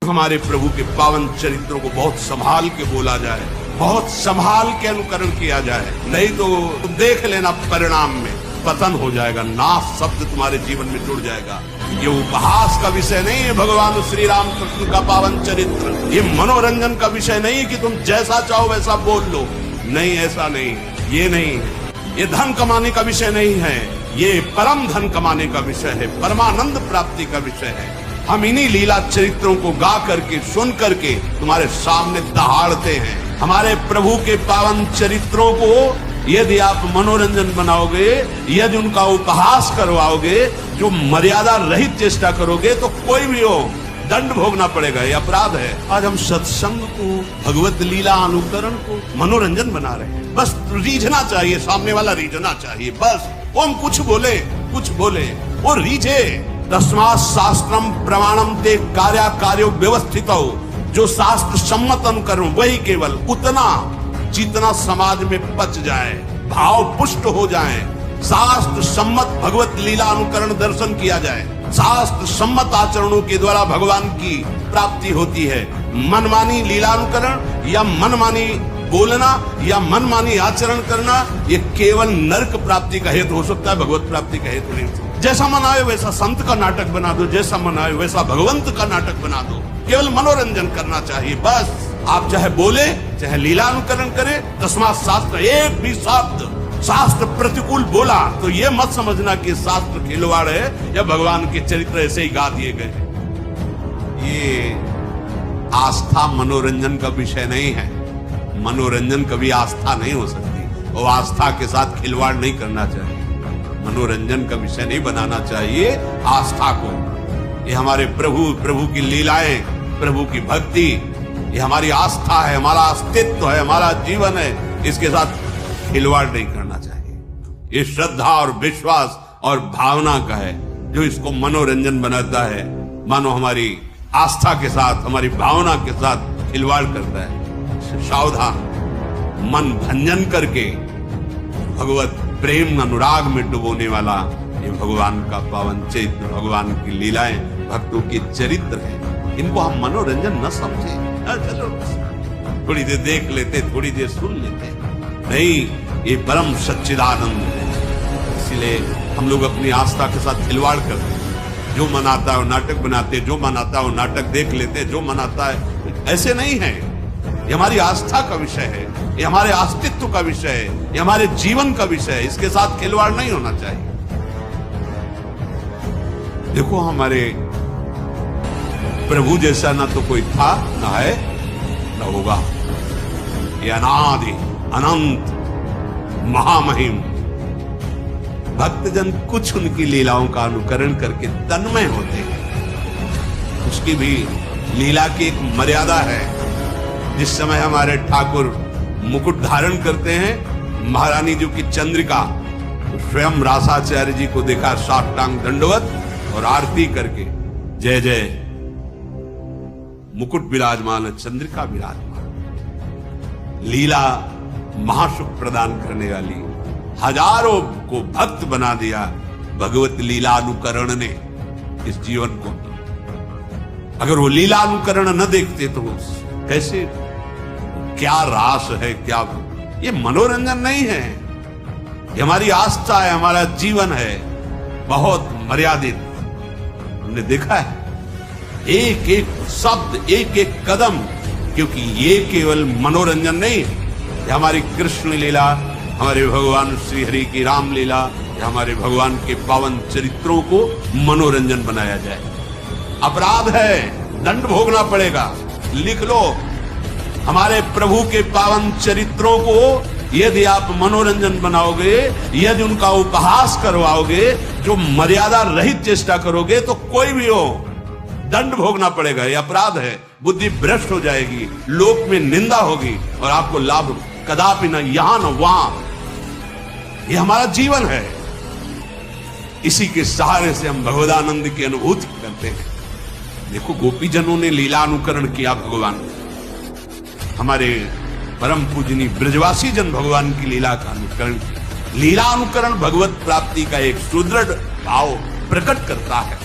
हमारे प्रभु के पावन चरित्रों को बहुत संभाल के बोला जाए, बहुत संभाल के अनुकरण किया जाए, नहीं तो देख लेना परिणाम में पतन हो जाएगा, नाश शब्द तुम्हारे जीवन में जुड़ जाएगा। ये उपहास का विषय नहीं है भगवान श्री राम कृष्ण का पावन चरित्र, ये मनोरंजन का विषय नहीं है कि तुम जैसा चाहो वैसा बोल लो, नहीं, ऐसा नहीं, ये नहीं है। ये धन कमाने का विषय नहीं है, ये परम धन कमाने का विषय है, परमानंद प्राप्ति का विषय है। हम इन्हीं लीला चरित्रों को गा करके सुन करके तुम्हारे सामने दहाड़ते हैं। हमारे प्रभु के पावन चरित्रों को यदि आप मनोरंजन बनाओगे, यदि उनका उपहास करवाओगे, जो मर्यादा रहित चेष्टा करोगे, तो कोई भी हो दंड भोगना पड़ेगा, ये अपराध है। आज हम सत्संग को, भगवत लीला अनुकरण को मनोरंजन बना रहे हैं। बस रीझना चाहिए, सामने वाला रीझना चाहिए, बस वो हम कुछ बोले वो रीझे। तस्मात् शास्त्रम प्रमाणम ते कार्यो व्यवस्थित हो, जो शास्त्र सम्मत अनुकरण वही केवल उतना जितना समाज में पच जाए, भाव पुष्ट हो जाए, शास्त्र सम्मत भगवत लीला अनुकरण दर्शन किया जाए, शास्त्र सम्मत आचरणों के द्वारा भगवान की प्राप्ति होती है। मनमानी लीलानुकरण या मनमानी बोलना या मनमानी आचरण करना, ये केवल नरक प्राप्ति का हेतु हो सकता है, भगवत प्राप्ति का हेतु नहीं हो सकता। जैसा मन आए वैसा संत का नाटक बना दो, जैसा मन आए वैसा भगवंत का नाटक बना दो, केवल मनोरंजन करना चाहिए बस। आप चाहे बोले चाहे लीलानुकरण करे, तस्मात् शास्त्र एक भी शब्द शास्त्र प्रतिकूल बोला तो ये मत समझना कि शास्त्र खिलवाड़ है या भगवान के चरित्र ऐसे ही गा दिए गए। ये आस्था मनोरंजन का विषय नहीं है, मनोरंजन कभी आस्था नहीं हो सकती, और आस्था के साथ खिलवाड़ नहीं करना चाहिए, मनोरंजन का विषय नहीं बनाना चाहिए आस्था को। ये हमारे प्रभु की लीलाएं, प्रभु की भक्ति, ये हमारी आस्था है, हमारा अस्तित्व है, हमारा जीवन है, इसके साथ खिलवाड़ नहीं करना चाहिए। ये श्रद्धा और विश्वास और भावना का है, जो इसको मनोरंजन बनाता है, मानो हमारी आस्था के साथ, हमारी भावना के साथ खिलवाड़ करता है। सावधान, मन भंजन करके भगवत प्रेम अनुराग में डुबोने वाला ये भगवान का पावन चरित्र, भगवान की लीलाएं, भक्तों के चरित्र है, इनको हम मनोरंजन न समझे। चलो थोड़ी देर देख लेते, थोड़ी देर सुन लेते, नहीं, ये परम सच्चिदानंद है। इसलिए हम लोग अपनी आस्था के साथ खिलवाड़ करते हैं, जो मन आता है वो नाटक बनाते, जो मन आता है वो नाटक देख लेते, जो मन आता है, ऐसे नहीं है। ये हमारी आस्था का विषय है, ये हमारे अस्तित्व का विषय है, ये हमारे जीवन का विषय है, इसके साथ खिलवाड़ नहीं होना चाहिए। देखो हमारे प्रभु जैसा ना तो कोई था, ना है, ना होगा। ये अनादि अनंत महामहिम भक्तजन कुछ उनकी लीलाओं का अनुकरण करके तन्मय होते हैं। उसकी भी लीला की एक मर्यादा है। जिस समय हमारे ठाकुर मुकुट धारण करते हैं, महारानी जी की चंद्रिका, तो स्वयं रासाचार्य जी को देखा साष्टांग दंडवत और आरती करके, जय जय, मुकुट विराजमान, चंद्रिका विराजमान। लीला महासुख प्रदान करने वाली, हजारों को भक्त बना दिया भगवत लीला अनुकरण ने इस जीवन को। अगर वो लीला अनुकरण न देखते तो कैसे, क्या रास है, क्या, ये मनोरंजन नहीं है, ये हमारी आस्था है, हमारा जीवन है, बहुत मर्यादित। हमने देखा है एक एक शब्द, एक एक कदम, क्योंकि ये केवल मनोरंजन नहीं है, ये हमारी कृष्ण लीला, हमारे भगवान श्री हरि की राम लीला, हमारे भगवान के पावन चरित्रों को मनोरंजन बनाया जाए, अपराध है, दंड भोगना पड़ेगा। लिख लो, हमारे प्रभु के पावन चरित्रों को यदि आप मनोरंजन बनाओगे, यदि उनका उपहास करवाओगे, जो मर्यादा रहित चेष्टा करोगे, तो कोई भी हो दंड भोगना पड़ेगा, यह अपराध है। बुद्धि भ्रष्ट हो जाएगी, लोक में निंदा होगी, और आपको लाभ कदापि न यहां न वहां। यह हमारा जीवन है, इसी के सहारे से हम भगवदानंद की अनुभूति करते हैं। देखो गोपीजनों ने लीला अनुकरण किया भगवान, हमारे परम पूजनी ब्रजवासी जन भगवान की लीला का अनुकरण किया। लीला अनुकरण भगवत प्राप्ति का एक सुदृढ़ भाव प्रकट करता है।